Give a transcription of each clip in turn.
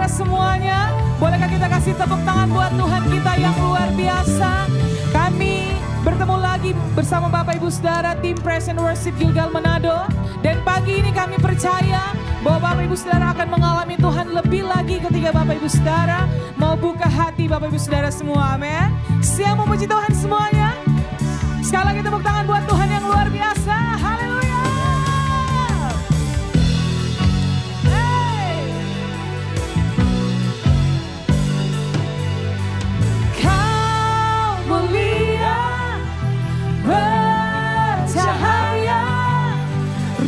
saudara semuanya, bolehkah kita kasih tepuk tangan buat Tuhan kita yang luar biasa. Kami bertemu lagi bersama Bapak Ibu Saudara tim Praise and Worship Gilgal Manado. Dan pagi ini kami percaya bahwa Bapak Ibu Saudara akan mengalami Tuhan lebih lagi ketika Bapak Ibu Saudara mau buka hati Bapak Ibu Saudara semua, amin. Siap memuji Tuhan semuanya? Sekali lagi tepuk tangan buat Tuhan yang luar biasa, haleluya. Hey. Kau mulia, bercahaya,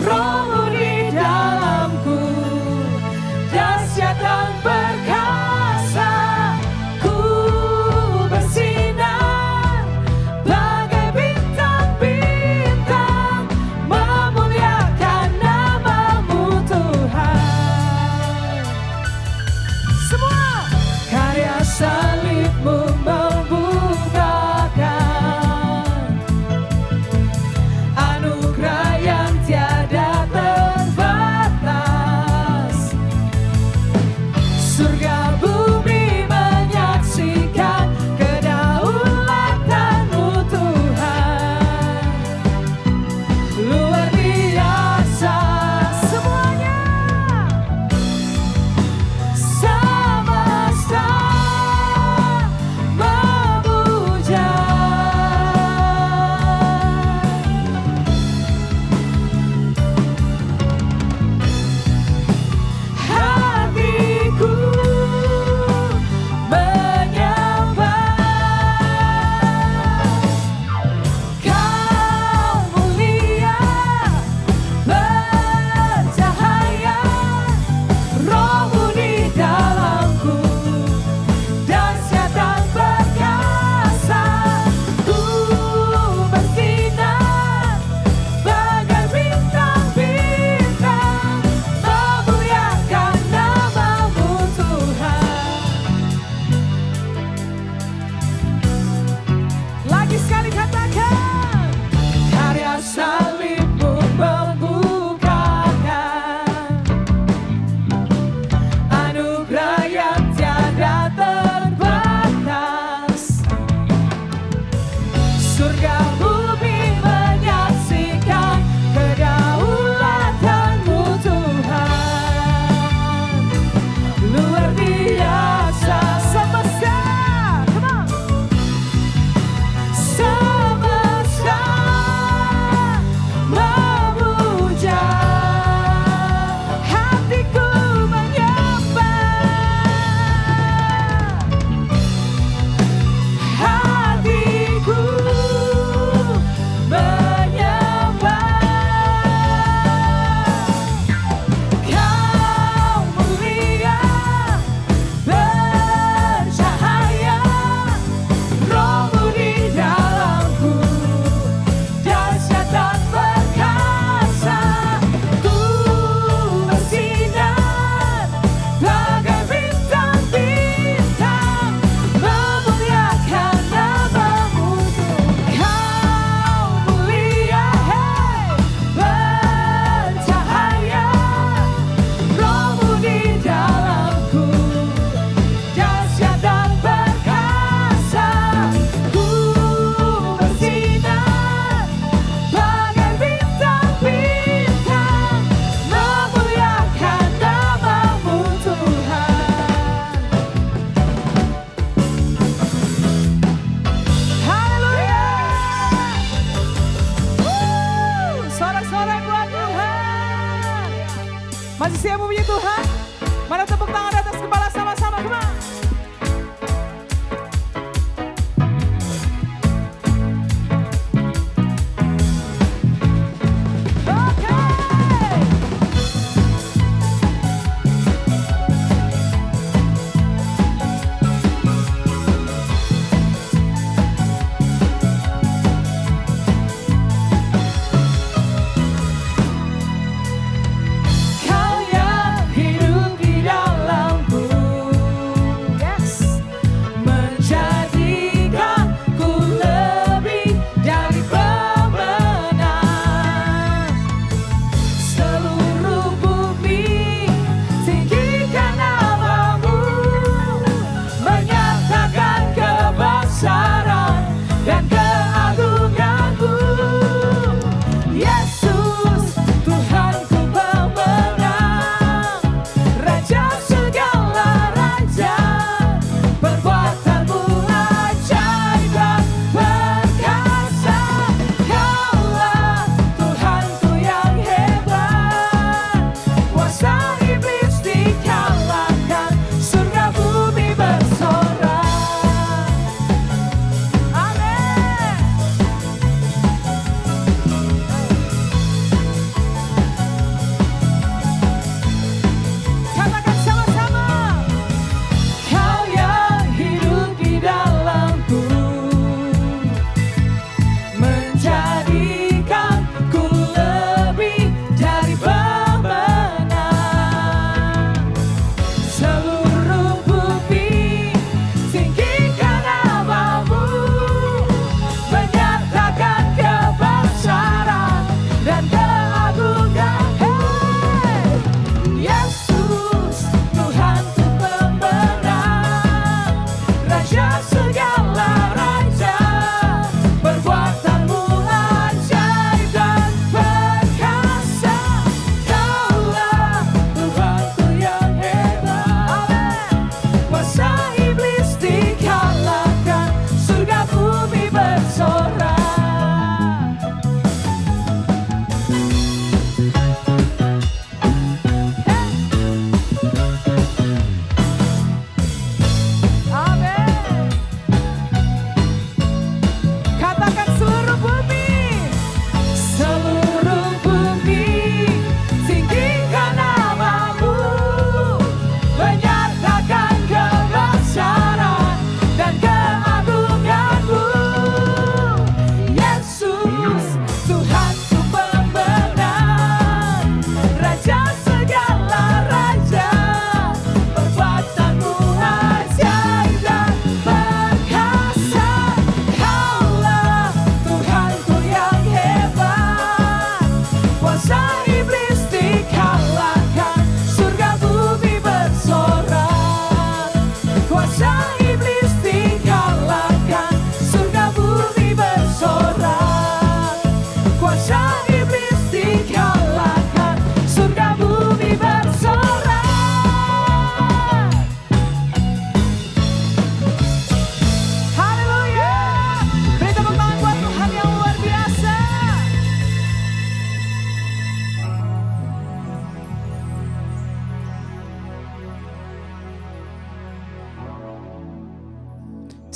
Roh-Mu di dalamku, dahsyat dan perkasa, ku bersinar bagai bintang-bintang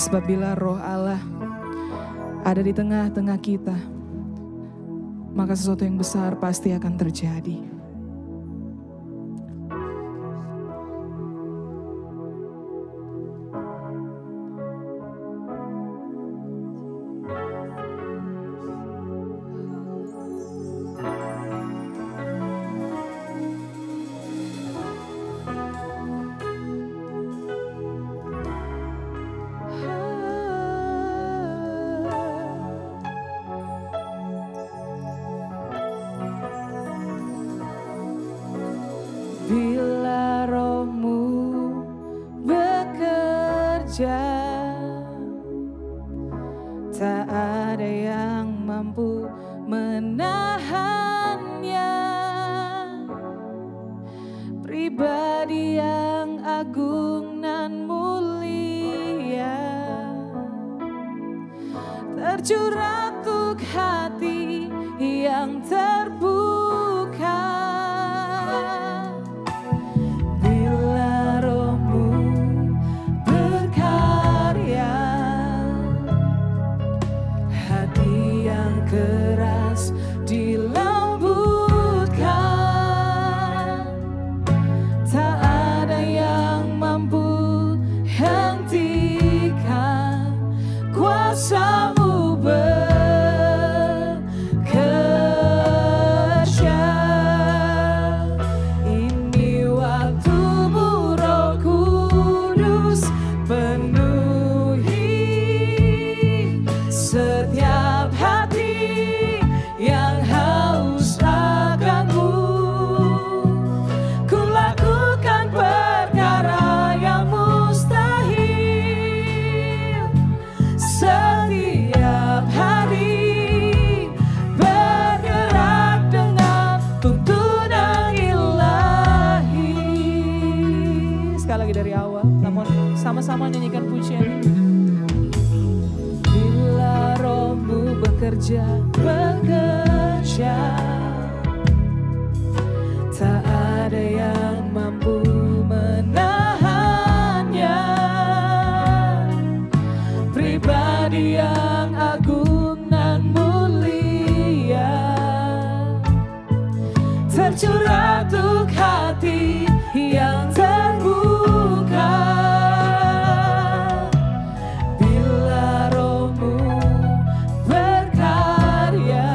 Sebab bila roh Allah ada di tengah-tengah kita, maka sesuatu yang besar pasti akan terjadi. Bila rohmu bekerja, tak ada yang mampu menahannya. Pribadi yang agung nan mulia, tercurah untuk hati yang terbuka. Keras dilembutkan, tak ada yang mampu hentikan kuasa-Mu bekerja. Ini waktu-Mu Roh Kudus, penuhi setiap hati yang haus akan-Mu. Ku lakukan perkara yang mustahil setiap hari, bergerak dengan tuntunan ilahi. Sekali lagi dari awal, namun sama-sama nyanyikan pujian ini. Bila rohmu bekerja, tak ada yang mampu menahannya. Pribadi yang agung nan mulia, tercurah untuk hati yang terbuka. Bila rohmu berkarya,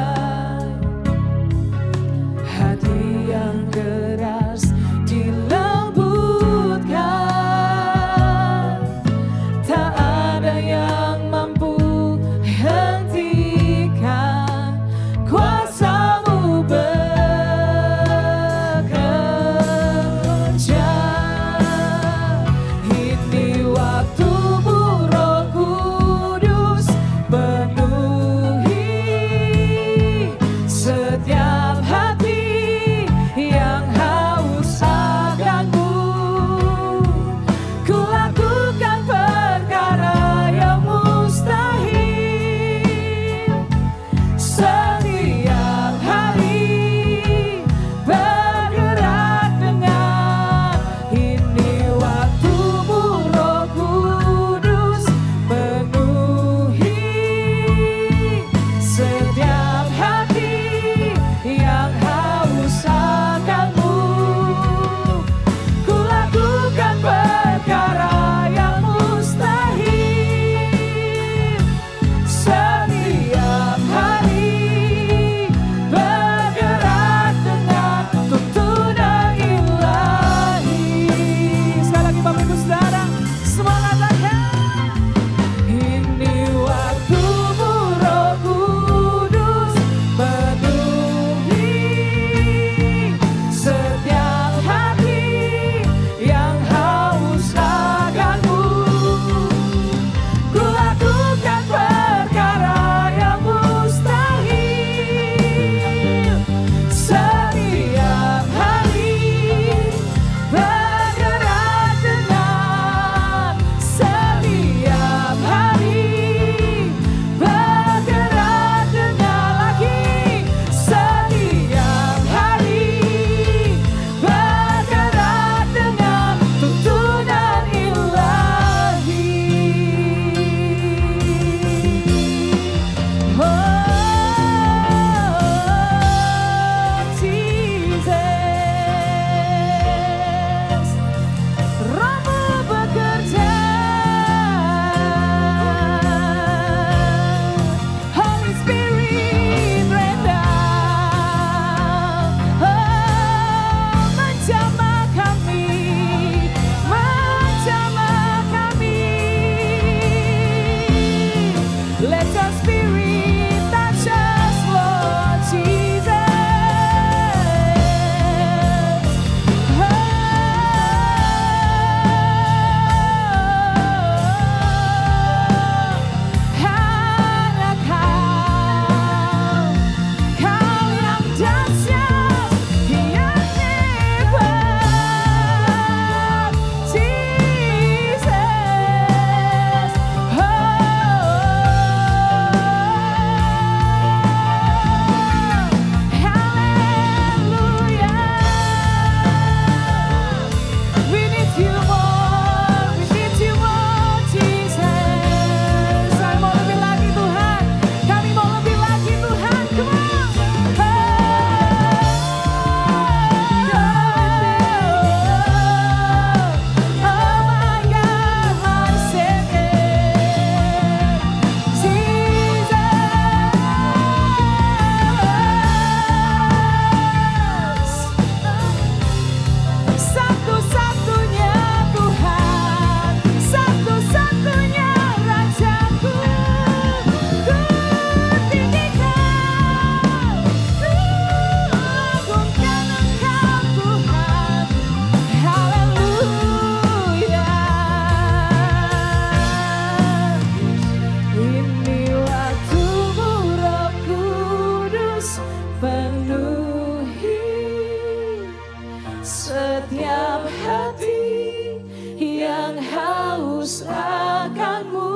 haus akan-Mu.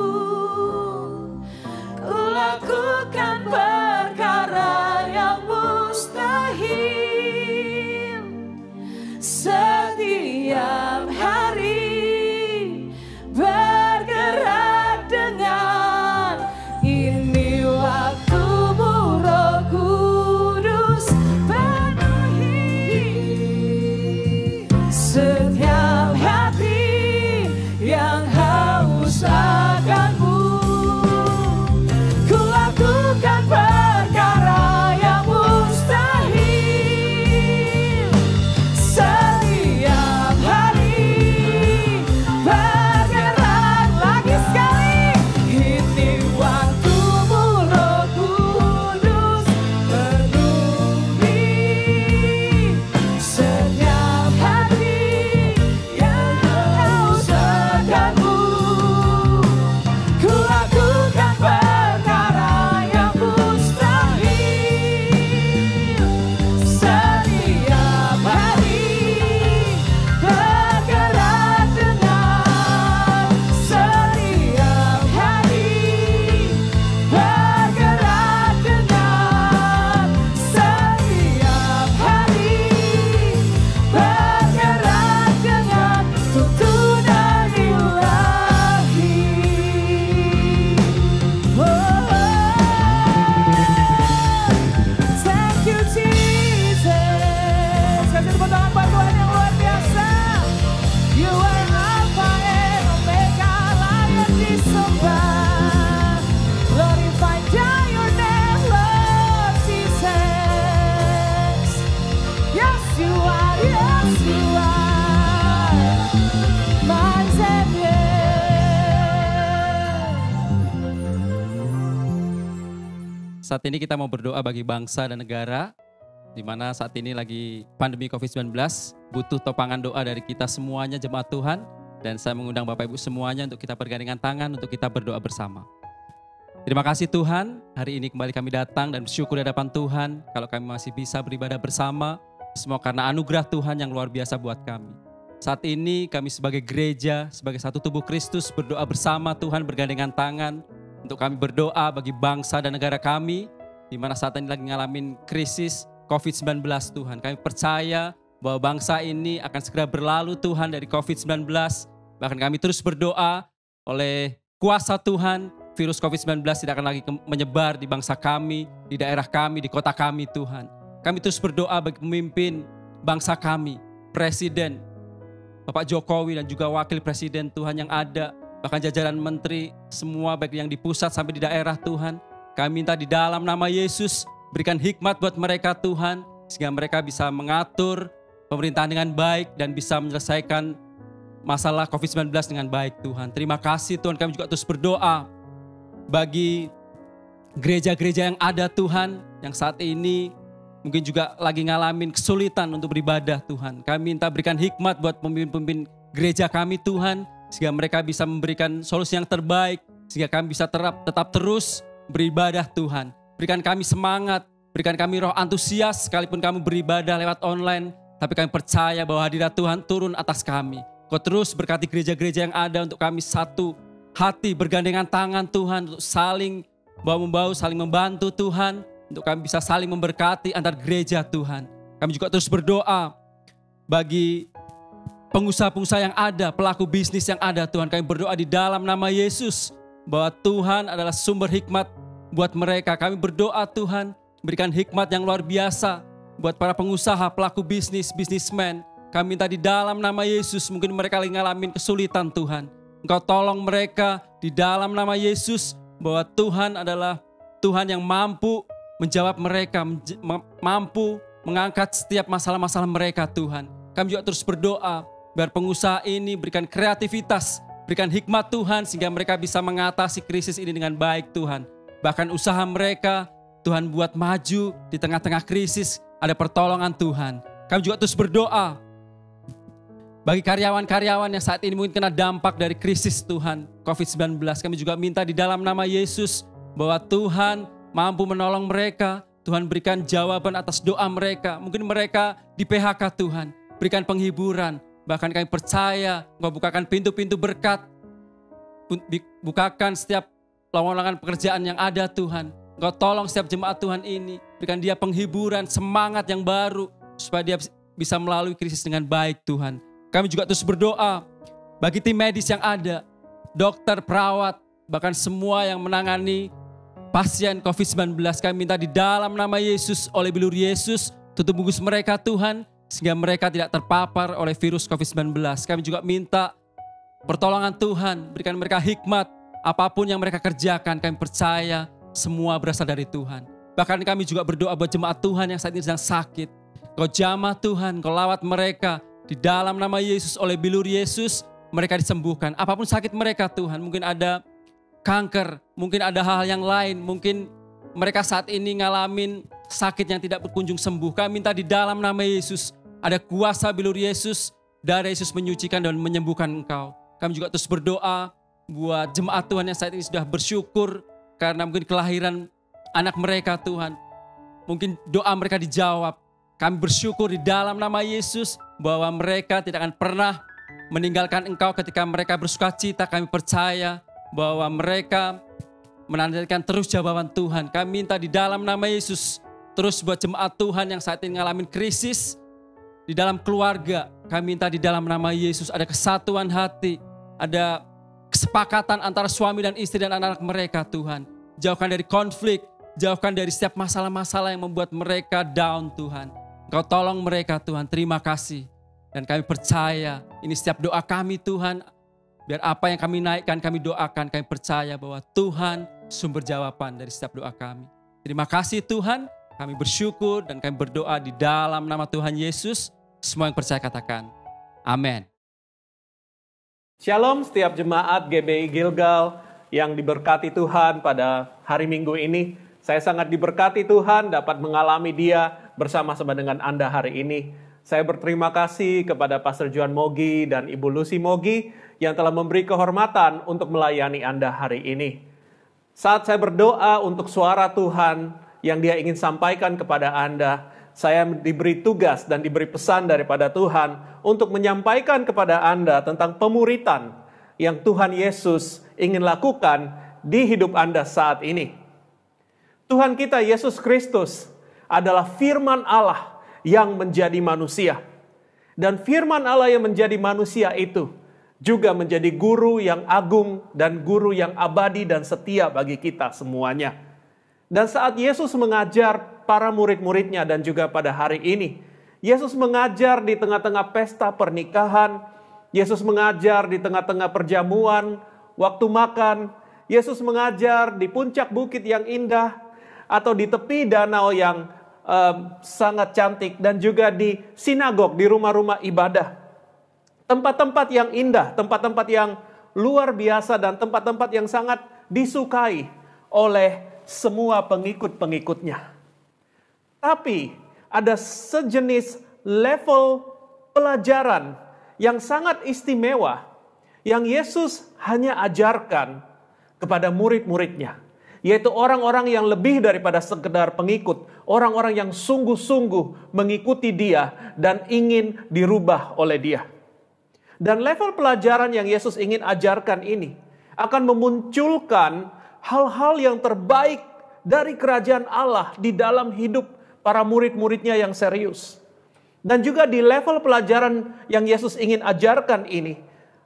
Ku lakukan perkara yang mustahil setiap hari, bergerak dengan ini waktu-Mu, Roh Kudus penuhi setiap hati yang haus akan-Mu. Ku lakukan perkara yang mustahil setiap hari, bergerak lagi sekali. Ini waktu-Mu, Roh Kudus penuhi setiap hati yang haus akan-Mu. Ku lakukan perkara yang mustahil setiap hari, bergerak dengan setiap hari, bergerak dengan setiap hari, bergerak dengan tuntunan ilahi. Thank you Jesus. Kasih tepuk tangan buat Tuhan yang luar biasa. You are Alpha and Omega, layak disembah. Glorify your name, Lord Jesus. Yes you are, my Savior. Saat ini kita mau berdoa bagi bangsa dan negara, di mana saat ini lagi pandemi COVID-19, butuh topangan doa dari kita semuanya jemaat Tuhan. Dan saya mengundang Bapak Ibu semuanya untuk kita bergandengan tangan, untuk kita berdoa bersama. Terima kasih Tuhan, hari ini kembali kami datang dan bersyukur di hadapan Tuhan, kalau kami masih bisa beribadah bersama, semua karena anugerah Tuhan yang luar biasa buat kami. Saat ini kami sebagai gereja, sebagai satu tubuh Kristus berdoa bersama Tuhan, bergandengan tangan, untuk kami berdoa bagi bangsa dan negara kami, di mana saat ini lagi ngalamin krisis COVID-19 Tuhan. Kami percaya bahwa bangsa ini akan segera berlalu Tuhan dari COVID-19. Bahkan kami terus berdoa oleh kuasa Tuhan, virus COVID-19 tidak akan lagi menyebar di bangsa kami, di daerah kami, di kota kami Tuhan. Kami terus berdoa bagi pemimpin bangsa kami, Presiden, Bapak Jokowi dan juga Wakil Presiden Tuhan yang ada, bahkan jajaran menteri, semua baik yang di pusat sampai di daerah Tuhan. Kami minta di dalam nama Yesus, berikan hikmat buat mereka Tuhan, sehingga mereka bisa mengatur pemerintahan dengan baik dan bisa menyelesaikan masalah COVID-19 dengan baik Tuhan. Terima kasih Tuhan, kami juga terus berdoa bagi gereja-gereja yang ada Tuhan, yang saat ini mungkin juga lagi ngalamin kesulitan untuk beribadah Tuhan. Kami minta berikan hikmat buat pemimpin-pemimpin gereja kami Tuhan, sehingga mereka bisa memberikan solusi yang terbaik, sehingga kami bisa tetap terus beribadah Tuhan. Berikan kami semangat, berikan kami roh antusias, sekalipun kami beribadah lewat online, tapi kami percaya bahwa hadirat Tuhan turun atas kami. Kau terus berkati gereja-gereja yang ada untuk kami satu hati, bergandengan tangan Tuhan, untuk saling bahu-membahu, saling membantu Tuhan, untuk kami bisa saling memberkati antar gereja Tuhan. Kami juga terus berdoa bagi pengusaha-pengusaha yang ada, pelaku bisnis yang ada Tuhan. Kami berdoa di dalam nama Yesus bahwa Tuhan adalah sumber hikmat buat mereka. Kami berdoa Tuhan, berikan hikmat yang luar biasa buat para pengusaha, pelaku bisnis, bisnismen. Kami minta di dalam nama Yesus, mungkin mereka lagi ngalamin kesulitan Tuhan. Engkau tolong mereka di dalam nama Yesus, bahwa Tuhan adalah Tuhan yang mampu menjawab mereka, mampu mengangkat setiap masalah-masalah mereka Tuhan. Kami juga terus berdoa, biar pengusaha ini berikan kreativitas, berikan hikmat Tuhan, sehingga mereka bisa mengatasi krisis ini dengan baik Tuhan. Bahkan usaha mereka, Tuhan buat maju di tengah-tengah krisis, ada pertolongan Tuhan. Kami juga terus berdoa bagi karyawan-karyawan yang saat ini mungkin kena dampak dari krisis Tuhan, COVID-19. Kami juga minta di dalam nama Yesus, bahwa Tuhan mampu menolong mereka. Tuhan berikan jawaban atas doa mereka. Mungkin mereka di PHK Tuhan, berikan penghiburan, Bahkan kami percaya Engkau bukakan pintu-pintu berkat. Bukakan setiap lowongan pekerjaan yang ada Tuhan. Engkau tolong setiap jemaat Tuhan ini. Berikan dia penghiburan, semangat yang baru. Supaya dia bisa melalui krisis dengan baik Tuhan. Kami juga terus berdoa bagi tim medis yang ada. Dokter, perawat, bahkan semua yang menangani pasien COVID-19. Kami minta di dalam nama Yesus, oleh bilur Yesus, tutup bungkus mereka Tuhan. Sehingga mereka tidak terpapar oleh virus COVID-19. Kami juga minta pertolongan Tuhan, berikan mereka hikmat. Apapun yang mereka kerjakan, kami percaya semua berasal dari Tuhan. Bahkan kami juga berdoa buat jemaat Tuhan yang saat ini sedang sakit. Kau jamah Tuhan, Kau lawat mereka. Di dalam nama Yesus, oleh bilur Yesus, mereka disembuhkan. Apapun sakit mereka Tuhan, mungkin ada kanker, mungkin ada hal yang lain, mungkin mereka saat ini ngalamin sakit yang tidak berkunjung sembuh. Kami minta di dalam nama Yesus, ada kuasa bilur Yesus, darah Yesus menyucikan dan menyembuhkan engkau. Kami juga terus berdoa buat jemaat Tuhan yang saat ini sudah bersyukur karena mungkin kelahiran anak mereka Tuhan. Mungkin doa mereka dijawab. Kami bersyukur di dalam nama Yesus bahwa mereka tidak akan pernah meninggalkan engkau ketika mereka bersuka cita. Kami percaya bahwa mereka menantikan terus jawaban Tuhan. Kami minta di dalam nama Yesus terus buat jemaat Tuhan yang saat ini ngalamin krisis di dalam keluarga. Kami minta di dalam nama Yesus ada kesatuan hati, ada kesepakatan antara suami dan istri dan anak-anak mereka Tuhan. Jauhkan dari konflik, jauhkan dari setiap masalah-masalah yang membuat mereka down Tuhan. Engkau tolong mereka Tuhan, terima kasih. Dan kami percaya ini setiap doa kami Tuhan. Biar apa yang kami naikkan, kami doakan, kami percaya bahwa Tuhan sumber jawaban dari setiap doa kami. Terima kasih Tuhan, kami bersyukur dan kami berdoa di dalam nama Tuhan Yesus. Semua yang percaya katakan, amin. Shalom setiap jemaat GBI Gilgal yang diberkati Tuhan pada hari Minggu ini. Saya sangat diberkati Tuhan dapat mengalami Dia bersama-sama dengan Anda hari ini. Saya berterima kasih kepada Pastor John Mogi dan Ibu Lucy Mogi yang telah memberi kehormatan untuk melayani Anda hari ini. Saat saya berdoa untuk suara Tuhan yang Dia ingin sampaikan kepada Anda, saya diberi tugas dan diberi pesan daripada Tuhan untuk menyampaikan kepada Anda tentang pemuritan yang Tuhan Yesus ingin lakukan di hidup Anda saat ini. Tuhan kita Yesus Kristus adalah firman Allah yang menjadi manusia. Dan firman Allah yang menjadi manusia itu juga menjadi guru yang agung dan guru yang abadi dan setia bagi kita semuanya. Dan saat Yesus mengajar para murid-muridnya dan juga pada hari ini, Yesus mengajar di tengah-tengah pesta pernikahan, Yesus mengajar di tengah-tengah perjamuan, waktu makan, Yesus mengajar di puncak bukit yang indah, atau di tepi danau yang sangat cantik, dan juga di sinagog, di rumah-rumah ibadah. Tempat-tempat yang indah, tempat-tempat yang luar biasa, dan tempat-tempat yang sangat disukai oleh semua pengikut-pengikutnya. Tapi ada sejenis level pelajaran yang sangat istimewa yang Yesus hanya ajarkan kepada murid-muridnya. Yaitu orang-orang yang lebih daripada sekedar pengikut. Orang-orang yang sungguh-sungguh mengikuti Dia dan ingin dirubah oleh Dia. Dan level pelajaran yang Yesus ingin ajarkan ini akan memunculkan hal-hal yang terbaik dari kerajaan Allah di dalam hidup para murid-muridnya yang serius. Dan juga di level pelajaran yang Yesus ingin ajarkan ini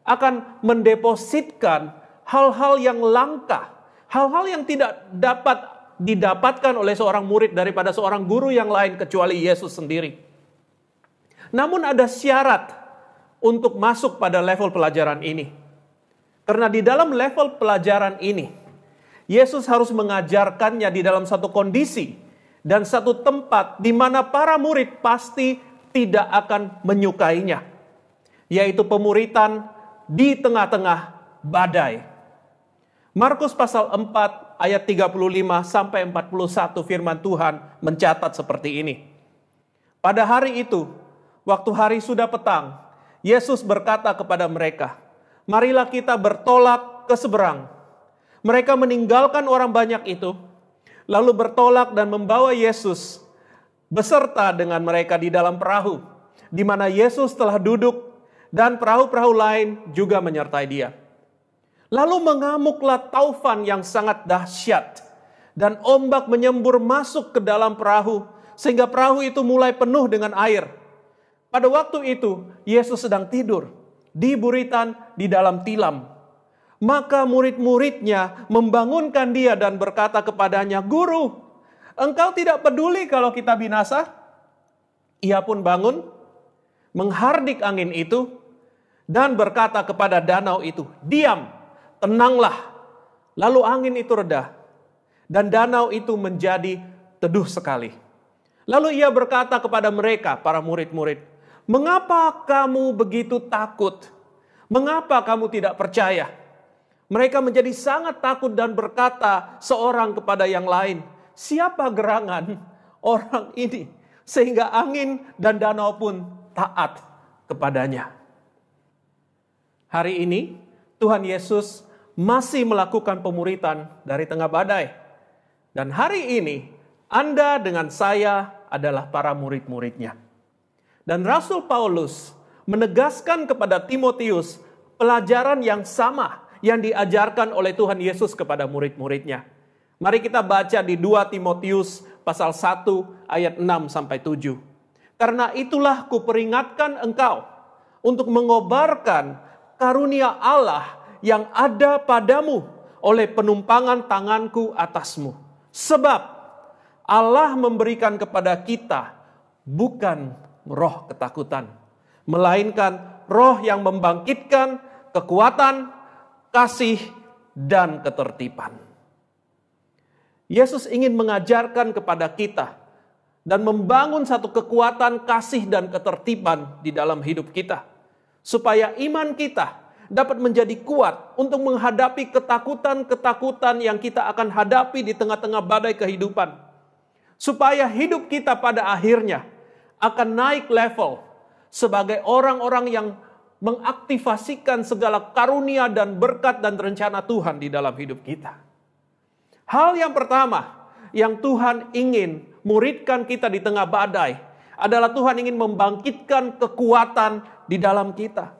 akan mendepositkan hal-hal yang langka, hal-hal yang tidak dapat didapatkan oleh seorang murid daripada seorang guru yang lain kecuali Yesus sendiri. Namun ada syarat untuk masuk pada level pelajaran ini. Karena di dalam level pelajaran ini, Yesus harus mengajarkannya di dalam satu kondisi dan satu tempat di mana para murid pasti tidak akan menyukainya. Yaitu pemuritan di tengah-tengah badai. Markus pasal 4 ayat 35 sampai 41 firman Tuhan mencatat seperti ini. Pada hari itu, waktu hari sudah petang, Yesus berkata kepada mereka, "Marilah kita bertolak ke seberang." Mereka meninggalkan orang banyak itu, lalu bertolak dan membawa Yesus beserta dengan mereka di dalam perahu, di mana Yesus telah duduk dan perahu-perahu lain juga menyertai dia. Lalu mengamuklah taufan yang sangat dahsyat, dan ombak menyembur masuk ke dalam perahu, sehingga perahu itu mulai penuh dengan air. Pada waktu itu, Yesus sedang tidur di buritan di dalam tilam. Maka murid-muridnya membangunkan dia dan berkata kepadanya, "Guru, engkau tidak peduli kalau kita binasa?" Ia pun bangun, menghardik angin itu, dan berkata kepada danau itu, "Diam, tenanglah." Lalu angin itu reda, dan danau itu menjadi teduh sekali. Lalu ia berkata kepada mereka, para murid-murid, "Mengapa kamu begitu takut? Mengapa kamu tidak percaya?" Mereka menjadi sangat takut dan berkata seorang kepada yang lain, "Siapa gerangan orang ini sehingga angin dan danau pun taat kepadanya?" Hari ini Tuhan Yesus masih melakukan pemuritan dari tengah badai. Dan hari ini Anda dengan saya adalah para murid-muridnya. Dan Rasul Paulus menegaskan kepada Timotius pelajaran yang sama yang diajarkan oleh Tuhan Yesus kepada murid-muridnya. Mari kita baca di 2 Timotius pasal 1 ayat 6 sampai 7. "Karena itulah kuperingatkan engkau untuk mengobarkan karunia Allah yang ada padamu oleh penumpangan tanganku atasmu. Sebab Allah memberikan kepada kita bukan roh ketakutan, melainkan roh yang membangkitkan kekuatan, kasih, dan ketertiban." Yesus ingin mengajarkan kepada kita dan membangun satu kekuatan kasih dan ketertiban di dalam hidup kita, supaya iman kita dapat menjadi kuat untuk menghadapi ketakutan-ketakutan yang kita akan hadapi di tengah-tengah badai kehidupan. Supaya hidup kita pada akhirnya akan naik level sebagai orang-orang yang mengaktifasikan segala karunia dan berkat dan rencana Tuhan di dalam hidup kita. Hal yang pertama yang Tuhan ingin muridkan kita di tengah badai adalah Tuhan ingin membangkitkan kekuatan di dalam kita.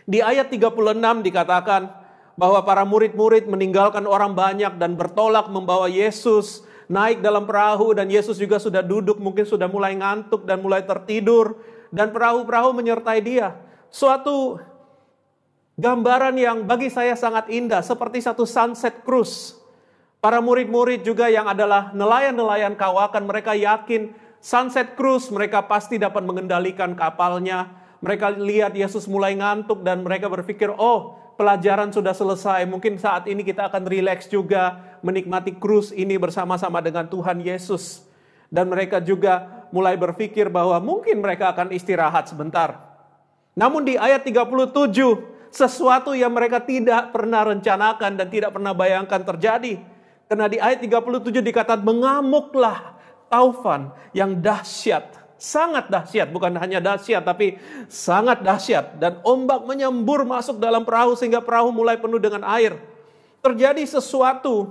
Di ayat 36 dikatakan bahwa para murid-murid meninggalkan orang banyak dan bertolak membawa Yesus naik dalam perahu, dan Yesus juga sudah duduk, mungkin sudah mulai ngantuk dan mulai tertidur, dan perahu-perahu menyertai dia. Suatu gambaran yang bagi saya sangat indah, seperti satu sunset cruise. Para murid-murid juga yang adalah nelayan-nelayan kawakan, mereka yakin sunset cruise mereka pasti dapat mengendalikan kapalnya. Mereka lihat Yesus mulai ngantuk dan mereka berpikir, "Oh, pelajaran sudah selesai, mungkin saat ini kita akan rileks juga menikmati cruise ini bersama-sama dengan Tuhan Yesus." Dan mereka juga mulai berpikir bahwa mungkin mereka akan istirahat sebentar. Namun di ayat 37, sesuatu yang mereka tidak pernah rencanakan dan tidak pernah bayangkan terjadi. Karena di ayat 37 dikatakan, "Mengamuklah taufan yang dahsyat." Sangat dahsyat, bukan hanya dahsyat tapi sangat dahsyat. Dan ombak menyembur masuk dalam perahu sehingga perahu mulai penuh dengan air. Terjadi sesuatu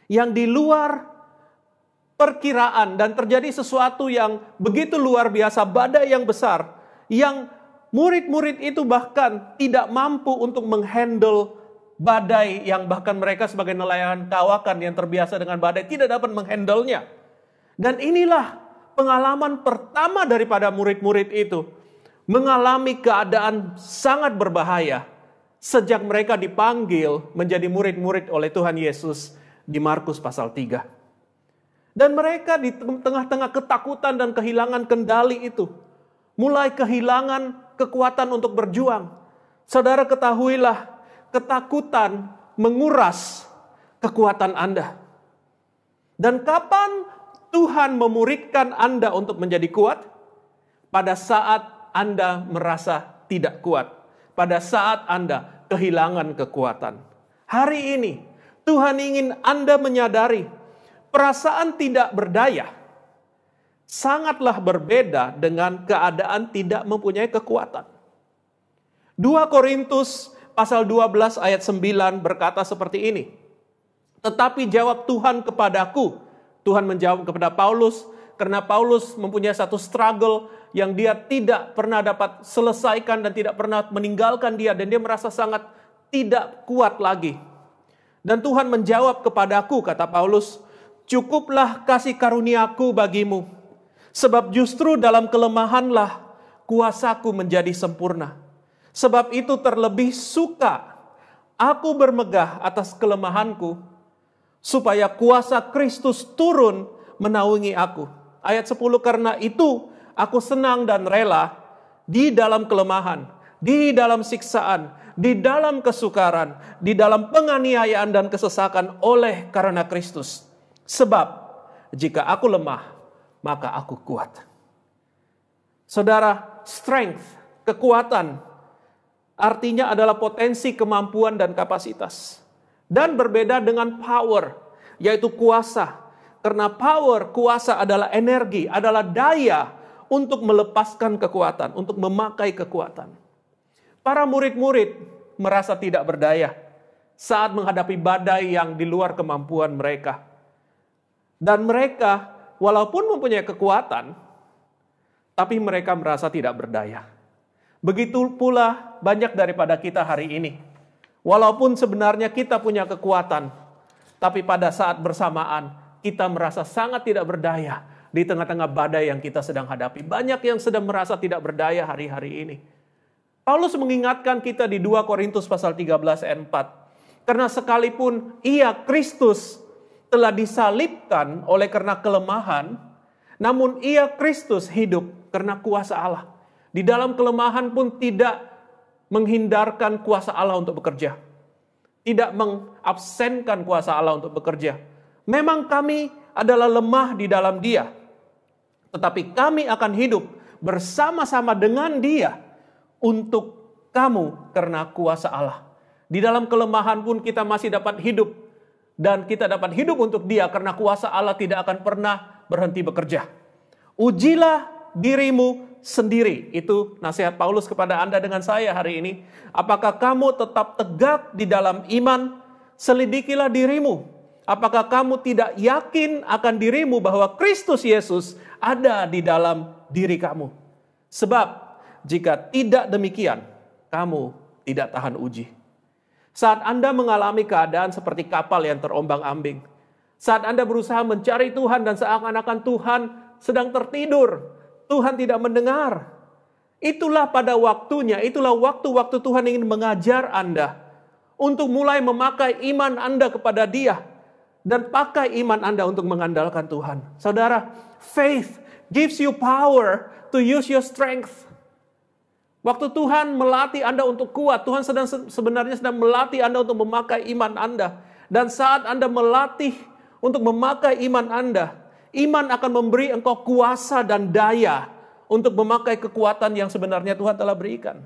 yang di luar perkiraan dan terjadi sesuatu yang begitu luar biasa, badai yang besar, yang murid-murid itu bahkan tidak mampu untuk menghandle badai, yang bahkan mereka sebagai nelayan kawakan yang terbiasa dengan badai tidak dapat menghandlenya. Dan inilah pengalaman pertama daripada murid-murid itu, mengalami keadaan sangat berbahaya sejak mereka dipanggil menjadi murid-murid oleh Tuhan Yesus di Markus pasal 3. Dan mereka di tengah-tengah ketakutan dan kehilangan kendali itu, mulai kehilangan kekuatan untuk berjuang. Saudara ketahuilah, ketakutan menguras kekuatan Anda. Dan kapan Tuhan memuridkan Anda untuk menjadi kuat? Pada saat Anda merasa tidak kuat. Pada saat Anda kehilangan kekuatan. Hari ini Tuhan ingin Anda menyadari perasaan tidak berdaya sangatlah berbeda dengan keadaan tidak mempunyai kekuatan. 2 Korintus pasal 12 ayat 9 berkata seperti ini. "Tetapi jawab Tuhan kepadaku." Tuhan menjawab kepada Paulus karena Paulus mempunyai satu struggle yang dia tidak pernah dapat selesaikan dan tidak pernah meninggalkan dia, dan dia merasa sangat tidak kuat lagi. Dan Tuhan menjawab kepadaku, kata Paulus, cukuplah kasih karuniaku bagimu, sebab justru dalam kelemahanlah kuasaku menjadi sempurna. Sebab itu terlebih suka aku bermegah atas kelemahanku, supaya kuasa Kristus turun menaungi aku. Ayat 10, karena itu aku senang dan rela di dalam kelemahan, di dalam siksaan, di dalam kesukaran, di dalam penganiayaan dan kesesakan oleh karena Kristus. Sebab jika aku lemah, maka aku kuat. Saudara, strength, kekuatan, artinya adalah potensi, kemampuan, dan kapasitas. Dan berbeda dengan power, yaitu kuasa. Karena power, kuasa adalah energi, adalah daya untuk melepaskan kekuatan, untuk memakai kekuatan. Para murid-murid merasa tidak berdaya saat menghadapi badai yang di luar kemampuan mereka. Dan mereka, walaupun mempunyai kekuatan, tapi mereka merasa tidak berdaya. Begitu pula banyak daripada kita hari ini. Walaupun sebenarnya kita punya kekuatan, tapi pada saat bersamaan, kita merasa sangat tidak berdaya di tengah-tengah badai yang kita sedang hadapi. Banyak yang sedang merasa tidak berdaya hari-hari ini. Paulus mengingatkan kita di 2 Korintus pasal 13 ayat 4. Karena sekalipun ia, Kristus, telah disalibkan oleh karena kelemahan, namun ia, Kristus, hidup karena kuasa Allah. Di dalam kelemahan pun tidak menghindarkan kuasa Allah untuk bekerja. Tidak mengabsenkan kuasa Allah untuk bekerja. Memang kami adalah lemah di dalam Dia, tetapi kami akan hidup bersama-sama dengan Dia untuk kamu karena kuasa Allah. Di dalam kelemahan pun kita masih dapat hidup, dan kita dapat hidup untuk Dia karena kuasa Allah tidak akan pernah berhenti bekerja. Ujilah dirimu sendiri. Itu nasihat Paulus kepada Anda dengan saya hari ini. Apakah kamu tetap tegak di dalam iman? Selidikilah dirimu. Apakah kamu tidak yakin akan dirimu bahwa Kristus Yesus ada di dalam diri kamu? Sebab jika tidak demikian, kamu tidak tahan uji. Saat Anda mengalami keadaan seperti kapal yang terombang-ambing, saat Anda berusaha mencari Tuhan dan seakan-akan Tuhan sedang tertidur, Tuhan tidak mendengar. Itulah pada waktunya, itulah waktu-waktu Tuhan ingin mengajar Anda untuk mulai memakai iman Anda kepada Dia. Dan pakai iman Anda untuk mengandalkan Tuhan. Saudara, faith gives you power to use your strength. Waktu Tuhan melatih Anda untuk kuat, Tuhan sebenarnya sedang melatih Anda untuk memakai iman Anda. Dan saat Anda melatih untuk memakai iman Anda, iman akan memberi engkau kuasa dan daya untuk memakai kekuatan yang sebenarnya Tuhan telah berikan.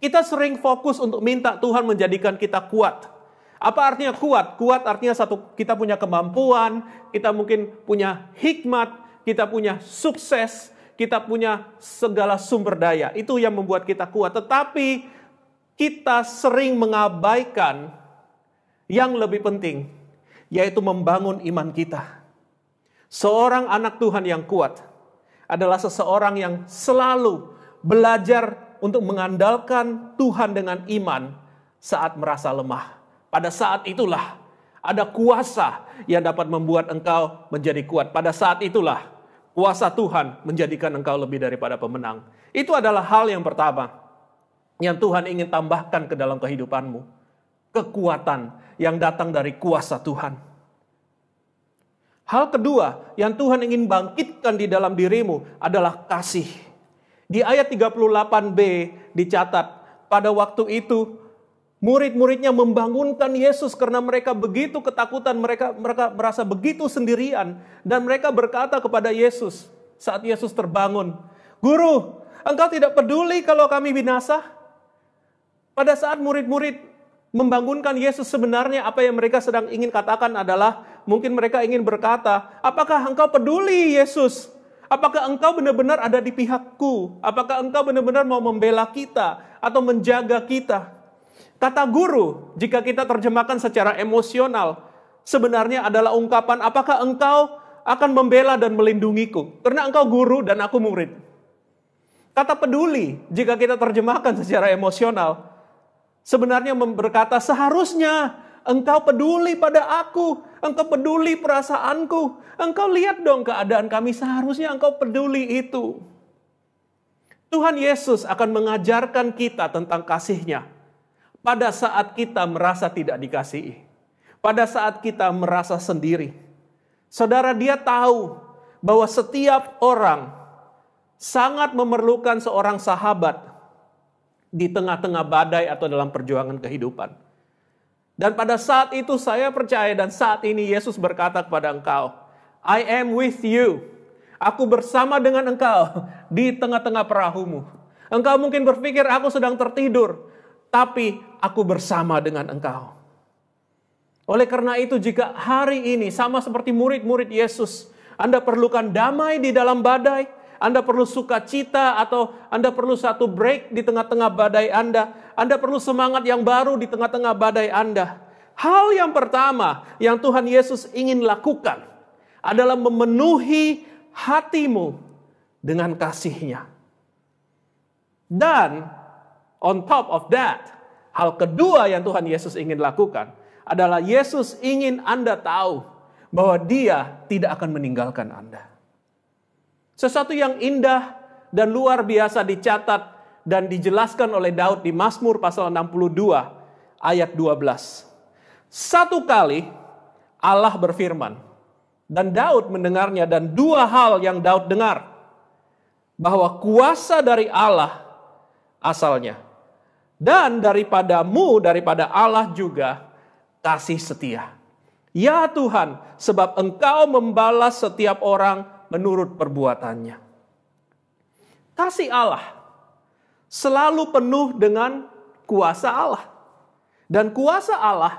Kita sering fokus untuk minta Tuhan menjadikan kita kuat. Apa artinya kuat? Kuat artinya kita punya kemampuan, kita mungkin punya hikmat, kita punya sukses, kita punya segala sumber daya. Itu yang membuat kita kuat. Tetapi kita sering mengabaikan yang lebih penting, yaitu membangun iman kita. Seorang anak Tuhan yang kuat adalah seseorang yang selalu belajar untuk mengandalkan Tuhan dengan iman saat merasa lemah. Pada saat itulah ada kuasa yang dapat membuat engkau menjadi kuat. Pada saat itulah kuasa Tuhan menjadikan engkau lebih daripada pemenang. Itu adalah hal yang pertama yang Tuhan ingin tambahkan ke dalam kehidupanmu. Kekuatan yang datang dari kuasa Tuhan. Hal kedua yang Tuhan ingin bangkitkan di dalam dirimu adalah kasih. Di ayat 38b dicatat, pada waktu itu murid-muridnya membangunkan Yesus karena mereka begitu ketakutan, mereka merasa begitu sendirian. Dan mereka berkata kepada Yesus saat Yesus terbangun, "Guru, engkau tidak peduli kalau kami binasa?" Pada saat murid-murid membangunkan Yesus, sebenarnya apa yang mereka sedang ingin katakan adalah, mungkin mereka ingin berkata, "Apakah engkau peduli Yesus? Apakah engkau benar-benar ada di pihakku? Apakah engkau benar-benar mau membela kita atau menjaga kita?" Kata guru, jika kita terjemahkan secara emosional, sebenarnya adalah ungkapan, apakah engkau akan membela dan melindungiku? Karena engkau guru dan aku murid. Kata peduli, jika kita terjemahkan secara emosional, sebenarnya berkata seharusnya engkau peduli pada aku, engkau peduli perasaanku, engkau lihat dong keadaan kami, seharusnya engkau peduli itu. Tuhan Yesus akan mengajarkan kita tentang kasih-Nya pada saat kita merasa tidak dikasihi, pada saat kita merasa sendiri. Saudara, Dia tahu bahwa setiap orang sangat memerlukan seorang sahabat di tengah-tengah badai atau dalam perjuangan kehidupan. Dan pada saat itu saya percaya, dan saat ini Yesus berkata kepada engkau, I am with you. Aku bersama dengan engkau di tengah-tengah perahumu. Engkau mungkin berpikir aku sedang tertidur, tapi aku bersama dengan engkau. Oleh karena itu, jika hari ini sama seperti murid-murid Yesus, Anda perlukan damai di dalam badai, Anda perlu sukacita, atau Anda perlu satu break di tengah-tengah badai Anda perlu semangat yang baru di tengah-tengah badai Anda. Hal yang pertama yang Tuhan Yesus ingin lakukan adalah memenuhi hatimu dengan kasih-Nya. Dan on top of that, hal kedua yang Tuhan Yesus ingin lakukan adalah Yesus ingin Anda tahu bahwa Dia tidak akan meninggalkan Anda. Sesuatu yang indah dan luar biasa dicatat dan dijelaskan oleh Daud di Mazmur pasal 62 ayat 12. Satu kali Allah berfirman dan Daud mendengarnya, dan dua hal yang Daud dengar, bahwa kuasa dari Allah asalnya, dan daripada Allah juga kasih setia. Ya Tuhan, sebab Engkau membalas setiap orang menurut perbuatannya. Kasih Allah selalu penuh dengan kuasa Allah. Dan kuasa Allah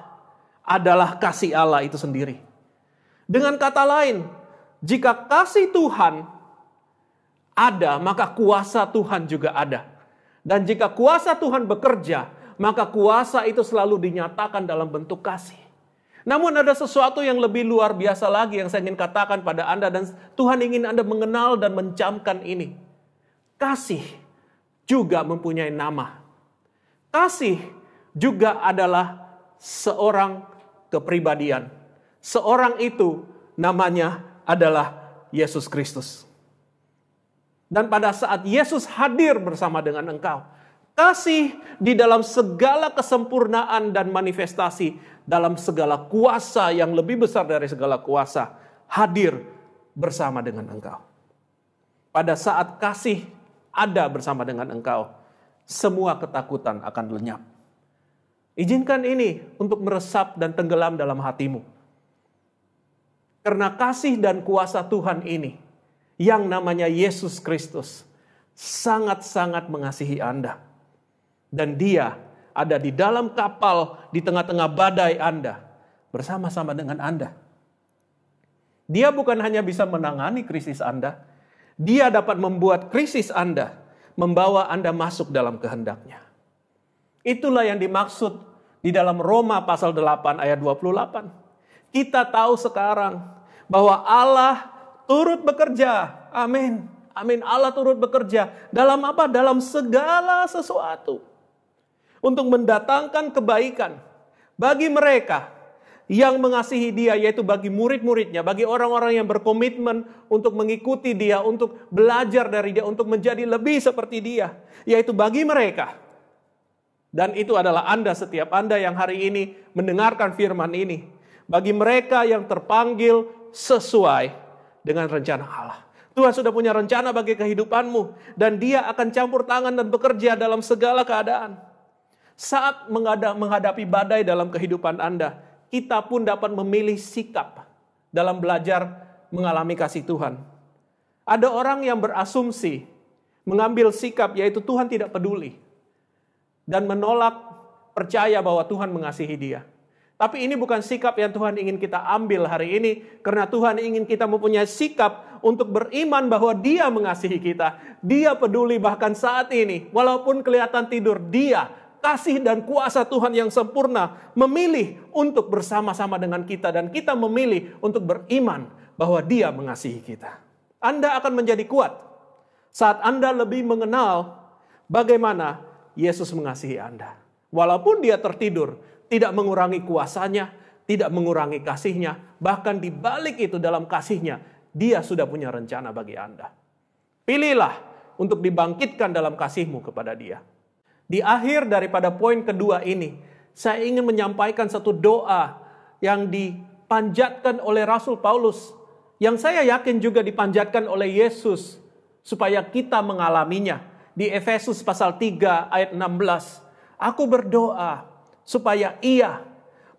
adalah kasih Allah itu sendiri. Dengan kata lain, jika kasih Tuhan ada, maka kuasa Tuhan juga ada. Dan jika kuasa Tuhan bekerja, maka kuasa itu selalu dinyatakan dalam bentuk kasih. Namun ada sesuatu yang lebih luar biasa lagi yang saya ingin katakan pada Anda, dan Tuhan ingin Anda mengenal dan mencamkan ini. Kasih juga mempunyai nama. Kasih juga adalah seorang kepribadian. Seorang itu namanya adalah Yesus Kristus. Dan pada saat Yesus hadir bersama dengan engkau, kasih di dalam segala kesempurnaan dan manifestasi, dalam segala kuasa yang lebih besar dari segala kuasa, hadir bersama dengan engkau. Pada saat kasih ada bersama dengan engkau, semua ketakutan akan lenyap. Izinkan ini untuk meresap dan tenggelam dalam hatimu. Karena kasih dan kuasa Tuhan ini, yang namanya Yesus Kristus, sangat-sangat mengasihi Anda. Dan Dia ada di dalam kapal di tengah-tengah badai Anda, bersama-sama dengan Anda. Dia bukan hanya bisa menangani krisis Anda, Dia dapat membuat krisis Anda, membawa Anda masuk dalam kehendak-Nya. Itulah yang dimaksud di dalam Roma pasal 8 ayat 28. Kita tahu sekarang bahwa Allah turut bekerja. Amin. Amin. Allah turut bekerja. Dalam apa? Dalam segala sesuatu. Untuk mendatangkan kebaikan bagi mereka yang mengasihi Dia, yaitu bagi murid-muridnya, bagi orang-orang yang berkomitmen untuk mengikuti Dia, untuk belajar dari Dia, untuk menjadi lebih seperti Dia, yaitu bagi mereka. Dan itu adalah Anda, setiap Anda yang hari ini mendengarkan firman ini. Bagi mereka yang terpanggil sesuai dengan rencana Allah. Tuhan sudah punya rencana bagi kehidupanmu, dan Dia akan campur tangan dan bekerja dalam segala keadaan. Saat menghadapi badai dalam kehidupan Anda, kita pun dapat memilih sikap dalam belajar mengalami kasih Tuhan. Ada orang yang berasumsi, mengambil sikap, yaitu Tuhan tidak peduli, dan menolak percaya bahwa Tuhan mengasihi dia. Tapi ini bukan sikap yang Tuhan ingin kita ambil hari ini, karena Tuhan ingin kita mempunyai sikap untuk beriman bahwa Dia mengasihi kita. Dia peduli bahkan saat ini, walaupun kelihatan tidur, Dia, kasih dan kuasa Tuhan yang sempurna, memilih untuk bersama-sama dengan kita, dan kita memilih untuk beriman bahwa Dia mengasihi kita. Anda akan menjadi kuat. Saat Anda lebih mengenal bagaimana Yesus mengasihi Anda. Walaupun dia tertidur, tidak mengurangi kuasanya, tidak mengurangi kasihnya. Bahkan di balik itu dalam kasihnya, dia sudah punya rencana bagi Anda. Pilihlah untuk dibangkitkan dalam kasihmu kepada dia. Di akhir daripada poin kedua ini, saya ingin menyampaikan satu doa yang dipanjatkan oleh Rasul Paulus. Yang saya yakin juga dipanjatkan oleh Yesus supaya kita mengalaminya. Di Efesus pasal 3 ayat 16. Aku berdoa supaya ia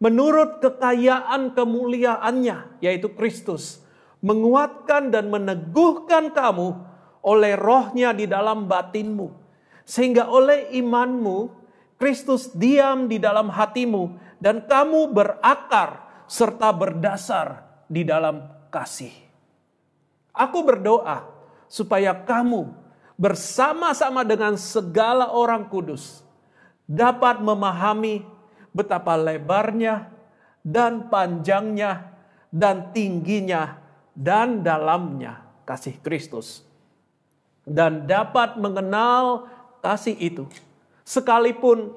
menurut kekayaan kemuliaannya, yaitu Kristus, menguatkan dan meneguhkan kamu oleh rohnya di dalam batinmu. Sehingga oleh imanmu, Kristus diam di dalam hatimu dan kamu berakar serta berdasar di dalam kasih. Aku berdoa supaya kamu bersama-sama dengan segala orang kudus dapat memahami betapa lebarnya dan panjangnya dan tingginya dan dalamnya kasih Kristus. Dan dapat mengenal kasih itu. Sekalipun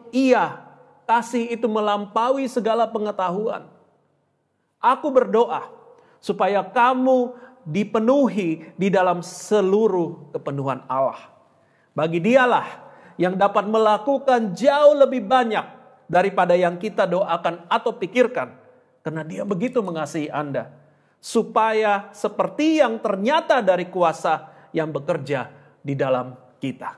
kasih itu melampaui segala pengetahuan. Aku berdoa supaya kamu dipenuhi di dalam seluruh kepenuhan Allah. Bagi dialah yang dapat melakukan jauh lebih banyak daripada yang kita doakan atau pikirkan. Karena dia begitu mengasihi Anda. Supaya seperti yang ternyata dari kuasa yang bekerja di dalam kita.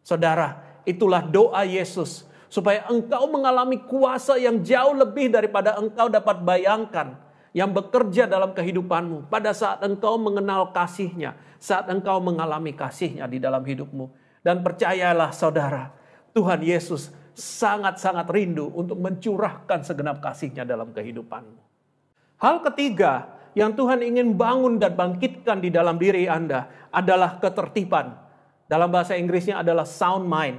Saudara, itulah doa Yesus. Supaya engkau mengalami kuasa yang jauh lebih daripada engkau dapat bayangkan. Yang bekerja dalam kehidupanmu. Pada saat engkau mengenal kasih-Nya. Saat engkau mengalami kasih-Nya di dalam hidupmu. Dan percayalah saudara, Tuhan Yesus sangat-sangat rindu untuk mencurahkan segenap kasih-Nya dalam kehidupanmu. Hal ketiga yang Tuhan ingin bangun dan bangkitkan di dalam diri Anda adalah ketertiban. Dalam bahasa Inggrisnya adalah sound mind.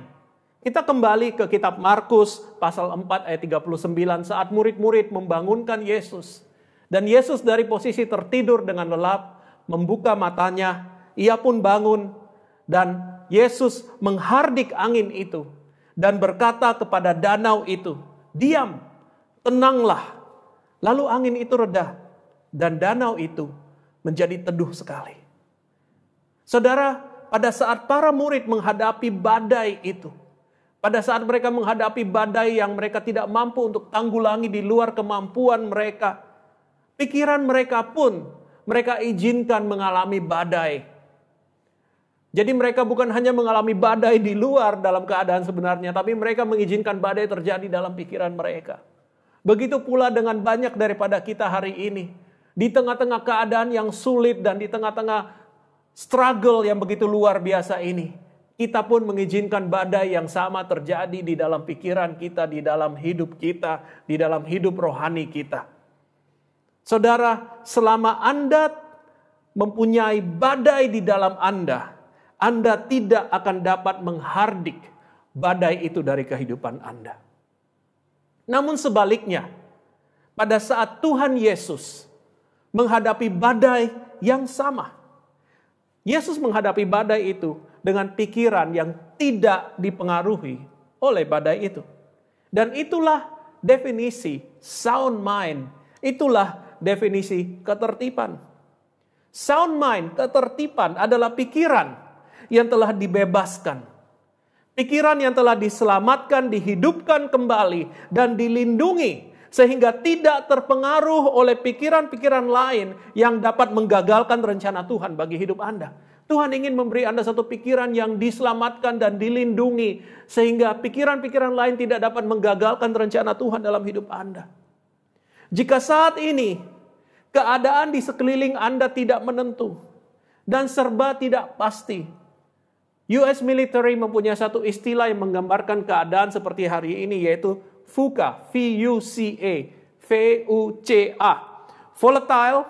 Kita kembali ke kitab Markus pasal 4 ayat 39 saat murid-murid membangunkan Yesus. Dan Yesus dari posisi tertidur dengan lelap membuka matanya. Ia pun bangun dan Yesus menghardik angin itu. Dan berkata kepada danau itu, diam, tenanglah. Lalu angin itu reda dan danau itu menjadi teduh sekali. Saudara, pada saat para murid menghadapi badai itu, pada saat mereka menghadapi badai yang mereka tidak mampu untuk tanggulangi di luar kemampuan mereka, pikiran mereka pun mereka izinkan mengalami badai. Jadi mereka bukan hanya mengalami badai di luar dalam keadaan sebenarnya, tapi mereka mengizinkan badai terjadi dalam pikiran mereka. Begitu pula dengan banyak daripada kita hari ini. Di tengah-tengah keadaan yang sulit dan di tengah-tengah struggle yang begitu luar biasa ini, kita pun mengizinkan badai yang sama terjadi di dalam pikiran kita, di dalam hidup kita, di dalam hidup rohani kita. Saudara, selama Anda mempunyai badai di dalam Anda tidak akan dapat menghardik badai itu dari kehidupan Anda. Namun sebaliknya, pada saat Tuhan Yesus menghadapi badai yang sama, Yesus menghadapi badai itu dengan pikiran yang tidak dipengaruhi oleh badai itu. Dan itulah definisi sound mind. Itulah definisi ketertiban. Sound mind, ketertiban adalah pikiran yang telah dibebaskan. Pikiran yang telah diselamatkan, dihidupkan kembali, dan dilindungi. Sehingga tidak terpengaruh oleh pikiran-pikiran lain yang dapat menggagalkan rencana Tuhan bagi hidup Anda. Tuhan ingin memberi Anda satu pikiran yang diselamatkan dan dilindungi. Sehingga pikiran-pikiran lain tidak dapat menggagalkan rencana Tuhan dalam hidup Anda. Jika saat ini keadaan di sekeliling Anda tidak menentu dan serba tidak pasti, US military mempunyai satu istilah yang menggambarkan keadaan seperti hari ini, yaitu VUCA, V-U-C-A, V-U-C-A. Volatile,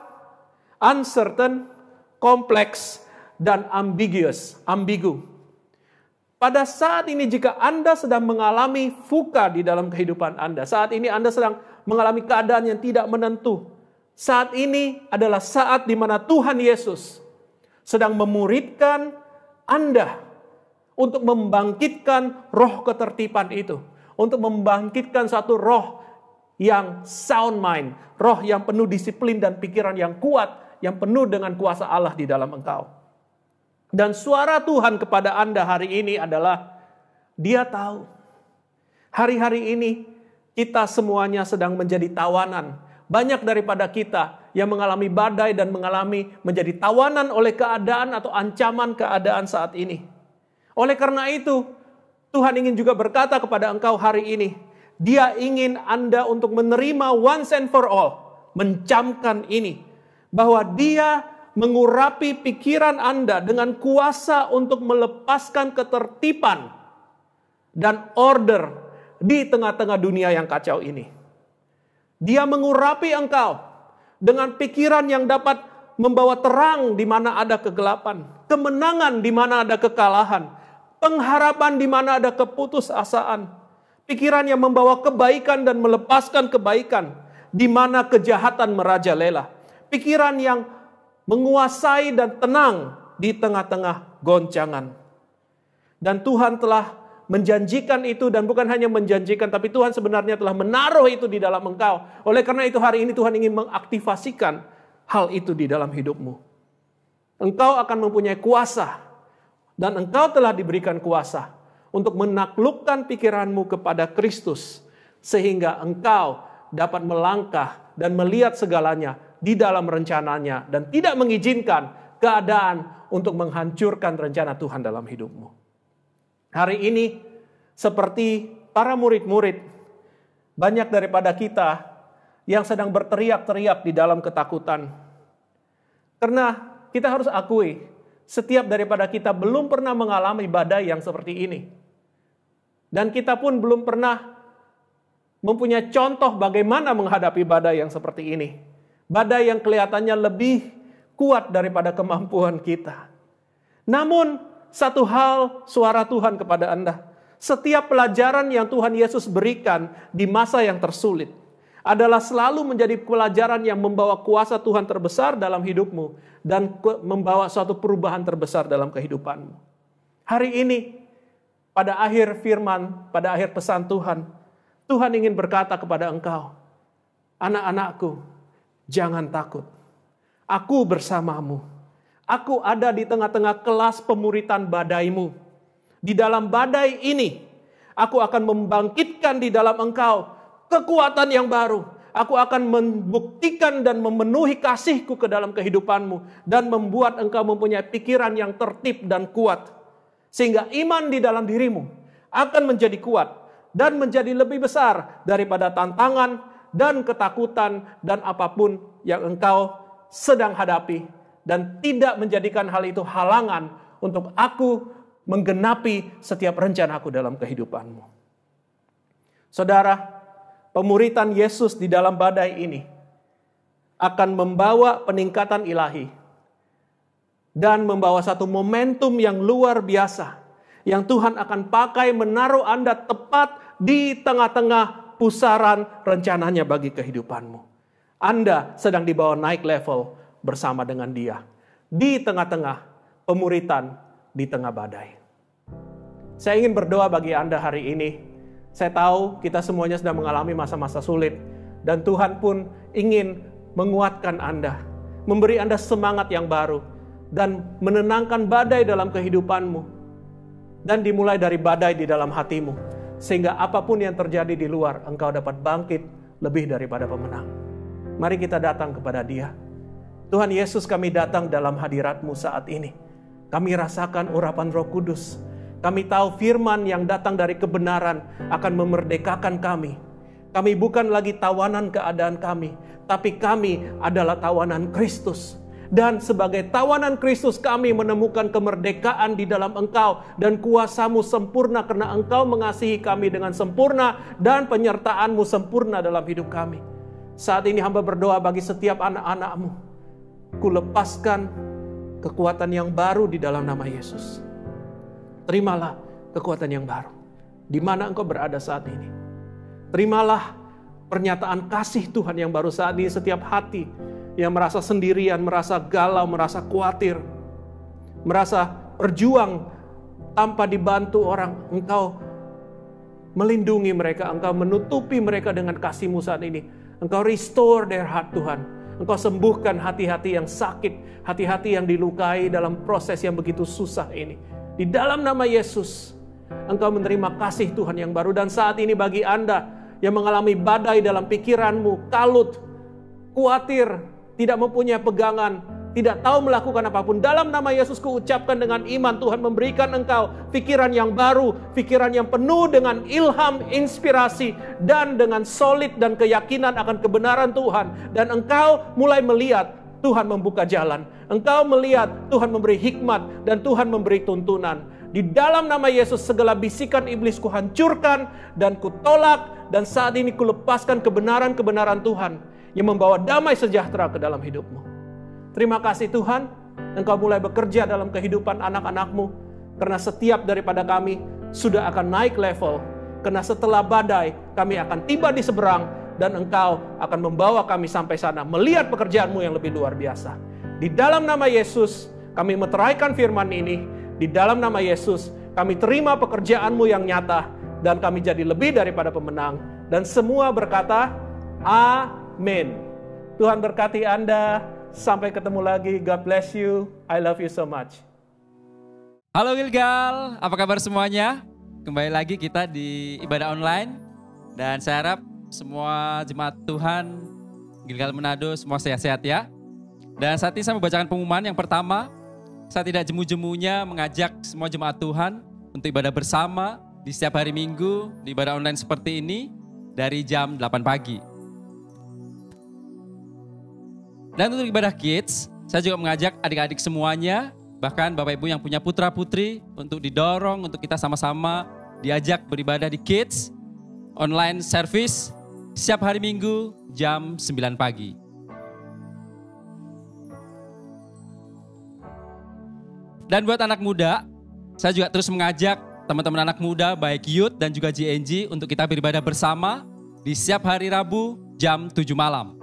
uncertain, complex, dan ambiguous, ambigu. Pada saat ini jika Anda sedang mengalami VUCA di dalam kehidupan Anda, saat ini Anda sedang mengalami keadaan yang tidak menentu, saat ini adalah saat di mana Tuhan Yesus sedang memuridkan Anda untuk membangkitkan roh ketertiban itu. Untuk membangkitkan satu roh yang sound mind. Roh yang penuh disiplin dan pikiran yang kuat. Yang penuh dengan kuasa Allah di dalam engkau. Dan suara Tuhan kepada Anda hari ini adalah, Dia tahu. Hari-hari ini kita semuanya sedang menjadi tawanan. Banyak daripada kita yang mengalami badai dan menjadi tawanan oleh keadaan atau ancaman keadaan saat ini. Oleh karena itu, Tuhan ingin juga berkata kepada engkau hari ini, Dia ingin Anda untuk menerima once and for all, mencamkan ini, bahwa Dia mengurapi pikiran Anda dengan kuasa untuk melepaskan ketertiban dan order di tengah-tengah dunia yang kacau ini. Dia mengurapi engkau dengan pikiran yang dapat membawa terang di mana ada kegelapan, kemenangan di mana ada kekalahan, pengharapan di mana ada keputusasaan, pikiran yang membawa kebaikan dan melepaskan kebaikan di mana kejahatan merajalela, pikiran yang menguasai dan tenang di tengah-tengah goncangan. Dan Tuhan telah menjanjikan itu, dan bukan hanya menjanjikan, tapi Tuhan sebenarnya telah menaruh itu di dalam engkau. Oleh karena itu hari ini Tuhan ingin mengaktifasikan hal itu di dalam hidupmu. Engkau akan mempunyai kuasa, dan engkau telah diberikan kuasa untuk menaklukkan pikiranmu kepada Kristus, sehingga engkau dapat melangkah dan melihat segalanya di dalam rencananya, dan tidak mengizinkan keadaan untuk menghancurkan rencana Tuhan dalam hidupmu. Hari ini, seperti para murid-murid, banyak daripada kita yang sedang berteriak-teriak di dalam ketakutan. Karena kita harus akui, setiap daripada kita belum pernah mengalami badai yang seperti ini. Dan kita pun belum pernah mempunyai contoh bagaimana menghadapi badai yang seperti ini. Badai yang kelihatannya lebih kuat daripada kemampuan kita. Namun, satu hal suara Tuhan kepada Anda. Setiap pelajaran yang Tuhan Yesus berikan di masa yang tersulit adalah selalu menjadi pelajaran yang membawa kuasa Tuhan terbesar dalam hidupmu dan membawa suatu perubahan terbesar dalam kehidupanmu. Hari ini, pada akhir firman, pada akhir pesan Tuhan, Tuhan ingin berkata kepada engkau, anak-anakku, jangan takut. Aku bersamamu. Aku ada di tengah-tengah kelas pemuritan badaimu. Di dalam badai ini, aku akan membangkitkan di dalam engkau kekuatan yang baru. Aku akan membuktikan dan memenuhi kasihku ke dalam kehidupanmu. Dan membuat engkau mempunyai pikiran yang tertib dan kuat. Sehingga iman di dalam dirimu akan menjadi kuat. Dan menjadi lebih besar daripada tantangan dan ketakutan dan apapun yang engkau sedang hadapi. Dan tidak menjadikan hal itu halangan untuk aku menggenapi setiap rencanaku dalam kehidupanmu. Saudara, pemuritan Yesus di dalam badai ini akan membawa peningkatan ilahi. Dan membawa satu momentum yang luar biasa. Yang Tuhan akan pakai menaruh Anda tepat di tengah-tengah pusaran rencananya bagi kehidupanmu. Anda sedang dibawa naik level bersama dengan Dia. Di tengah-tengah pemuritan, di tengah badai. Saya ingin berdoa bagi Anda hari ini. Saya tahu kita semuanya sedang mengalami masa-masa sulit. Dan Tuhan pun ingin menguatkan Anda. Memberi Anda semangat yang baru. Dan menenangkan badai dalam kehidupanmu. Dan dimulai dari badai di dalam hatimu. Sehingga apapun yang terjadi di luar, engkau dapat bangkit lebih daripada pemenang. Mari kita datang kepada Dia. Tuhan Yesus, kami datang dalam hadirat-Mu saat ini. Kami rasakan urapan Roh Kudus. Kami tahu firman yang datang dari kebenaran akan memerdekakan kami. Kami bukan lagi tawanan keadaan kami, tapi kami adalah tawanan Kristus. Dan sebagai tawanan Kristus kami menemukan kemerdekaan di dalam Engkau. Dan kuasa-Mu sempurna karena Engkau mengasihi kami dengan sempurna. Dan penyertaan-Mu sempurna dalam hidup kami. Saat ini hamba berdoa bagi setiap anak-anak-Mu. Ku lepaskan kekuatan yang baru di dalam nama Yesus. Terimalah kekuatan yang baru. Di mana engkau berada saat ini. Terimalah pernyataan kasih Tuhan yang baru saat ini setiap hati yang merasa sendirian, merasa galau, merasa khawatir, merasa berjuang tanpa dibantu orang. Engkau melindungi mereka, Engkau menutupi mereka dengan kasih-Mu saat ini. Engkau restore their heart, Tuhan. Engkau sembuhkan hati-hati yang sakit, hati-hati yang dilukai dalam proses yang begitu susah ini. Di dalam nama Yesus, Engkau menerima kasih Tuhan yang baru. Dan saat ini bagi Anda yang mengalami badai dalam pikiranmu, kalut, khawatir, tidak mempunyai pegangan, tidak tahu melakukan apapun, dalam nama Yesus kuucapkan dengan iman, Tuhan memberikan engkau pikiran yang baru, pikiran yang penuh dengan ilham, inspirasi, dan dengan solid dan keyakinan akan kebenaran Tuhan. Dan engkau mulai melihat Tuhan membuka jalan, engkau melihat Tuhan memberi hikmat, dan Tuhan memberi tuntunan. Di dalam nama Yesus segala bisikan iblis kuhancurkan dan kutolak, dan saat ini kulepaskan kebenaran-kebenaran Tuhan yang membawa damai sejahtera ke dalam hidupmu. Terima kasih Tuhan, Engkau mulai bekerja dalam kehidupan anak-anak-Mu, karena setiap daripada kami sudah akan naik level, karena setelah badai kami akan tiba di seberang, dan Engkau akan membawa kami sampai sana, melihat pekerjaan-Mu yang lebih luar biasa. Di dalam nama Yesus kami meteraikan firman ini, di dalam nama Yesus kami terima pekerjaan-Mu yang nyata, dan kami jadi lebih daripada pemenang. Dan semua berkata, amin. Tuhan berkati Anda. Sampai ketemu lagi. God bless you. I love you so much. Halo Gilgal, apa kabar semuanya? Kembali lagi kita di ibadah online. Dan saya harap semua jemaat Tuhan Gilgal Manado semua sehat-sehat ya. Dan saat ini saya membacakan pengumuman yang pertama. Saya tidak jemu-jemunya mengajak semua jemaat Tuhan untuk ibadah bersama di setiap hari Minggu di ibadah online seperti ini dari jam 8 pagi. Dan untuk ibadah kids, saya juga mengajak adik-adik semuanya, bahkan Bapak Ibu yang punya putra-putri, untuk didorong, untuk kita sama-sama diajak beribadah di kids, online service, setiap hari Minggu jam 9 pagi. Dan buat anak muda, saya juga terus mengajak teman-teman anak muda, baik youth dan juga GNG, untuk kita beribadah bersama di setiap hari Rabu jam 7 malam.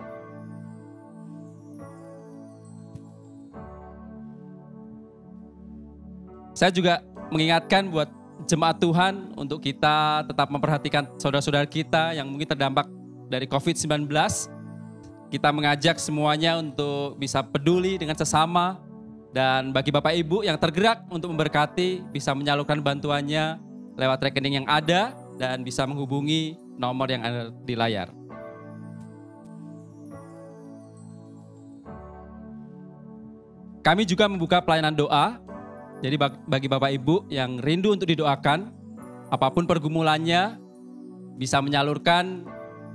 Saya juga mengingatkan buat jemaat Tuhan untuk kita tetap memperhatikan saudara-saudara kita yang mungkin terdampak dari COVID-19. Kita mengajak semuanya untuk bisa peduli dengan sesama. Dan bagi Bapak Ibu yang tergerak untuk memberkati, bisa menyalurkan bantuannya lewat rekening yang ada dan bisa menghubungi nomor yang ada di layar. Kami juga membuka pelayanan doa. Jadi bagi Bapak Ibu yang rindu untuk didoakan, apapun pergumulannya, bisa menyalurkan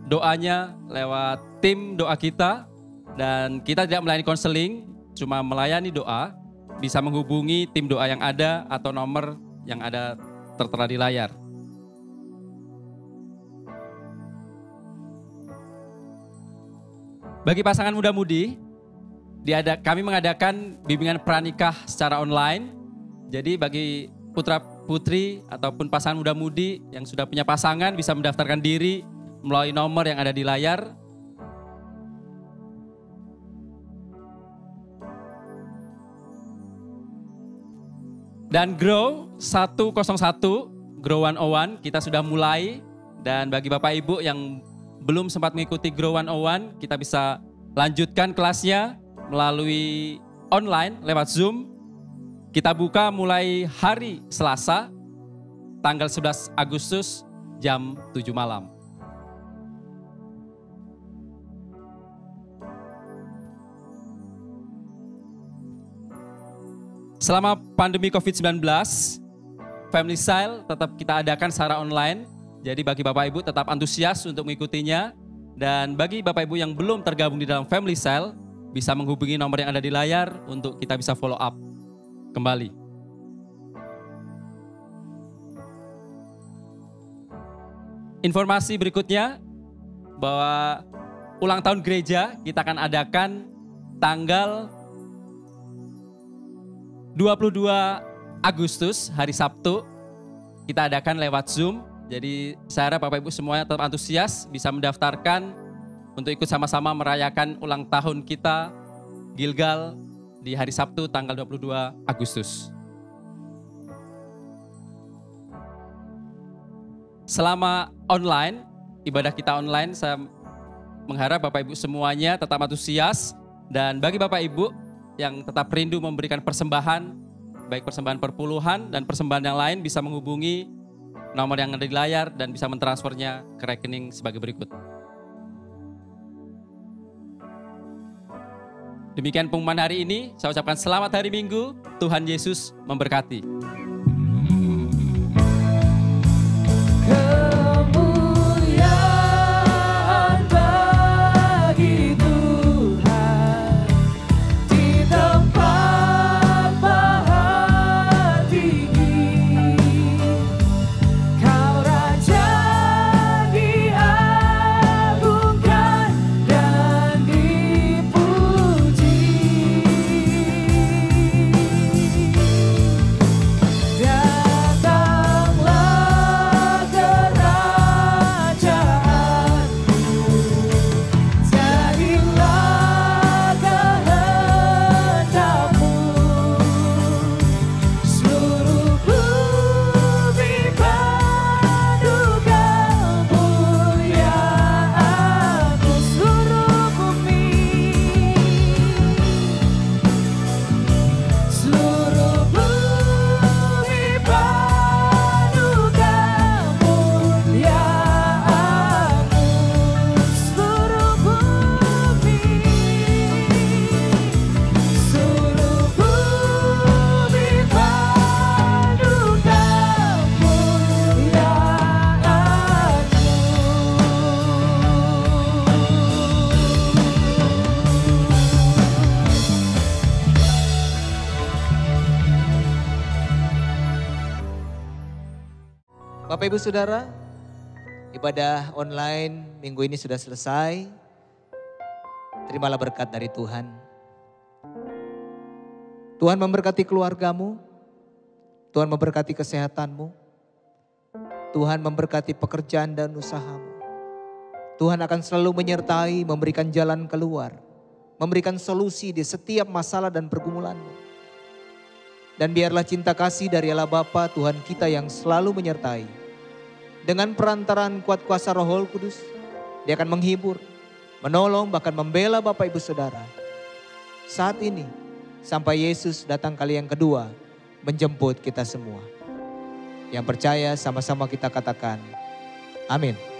doanya lewat tim doa kita. Dan kita tidak melayani konseling, cuma melayani doa, bisa menghubungi tim doa yang ada atau nomor yang ada tertera di layar. Bagi pasangan muda-mudi, kami mengadakan bimbingan pranikah secara online. Jadi bagi putra-putri ataupun pasangan muda-mudi yang sudah punya pasangan bisa mendaftarkan diri melalui nomor yang ada di layar. Dan Grow 101, Grow 101 kita sudah mulai. Dan bagi Bapak Ibu yang belum sempat mengikuti Grow 101, kita bisa lanjutkan kelasnya melalui online lewat Zoom. Kita buka mulai hari Selasa, tanggal 11 Agustus, jam 7 malam. Selama pandemi COVID-19, Family Style tetap kita adakan secara online. Jadi bagi Bapak Ibu tetap antusias untuk mengikutinya. Dan bagi Bapak Ibu yang belum tergabung di dalam Family Style, bisa menghubungi nomor yang ada di layar untuk kita bisa follow up kembali. Informasi berikutnya bahwa ulang tahun gereja kita akan adakan tanggal 22 Agustus, hari Sabtu. Kita adakan lewat Zoom. Jadi saya harap Bapak Ibu semuanya tetap antusias, bisa mendaftarkan untuk ikut sama-sama merayakan ulang tahun kita Gilgal di hari Sabtu tanggal 22 Agustus. selama online, ibadah kita online, saya mengharap Bapak Ibu semuanya tetap antusias. Dan bagi Bapak Ibu yang tetap rindu memberikan persembahan, baik persembahan perpuluhan dan persembahan yang lain, bisa menghubungi nomor yang ada di layar dan bisa mentransfernya ke rekening sebagai berikut. Demikian pengumuman hari ini, saya ucapkan selamat hari Minggu, Tuhan Yesus memberkati. Bapak Ibu Saudara, ibadah online minggu ini sudah selesai. Terimalah berkat dari Tuhan. Tuhan memberkati keluargamu, Tuhan memberkati kesehatanmu, Tuhan memberkati pekerjaan dan usahamu. Tuhan akan selalu menyertai, memberikan jalan keluar, memberikan solusi di setiap masalah dan pergumulanmu. Dan biarlah cinta kasih dari Allah Bapa Tuhan kita yang selalu menyertai. Dengan perantaraan kuat kuasa Roh Kudus, Dia akan menghibur, menolong, bahkan membela Bapak Ibu Saudara. Saat ini, sampai Yesus datang kali yang kedua, menjemput kita semua. Yang percaya sama-sama kita katakan, amin.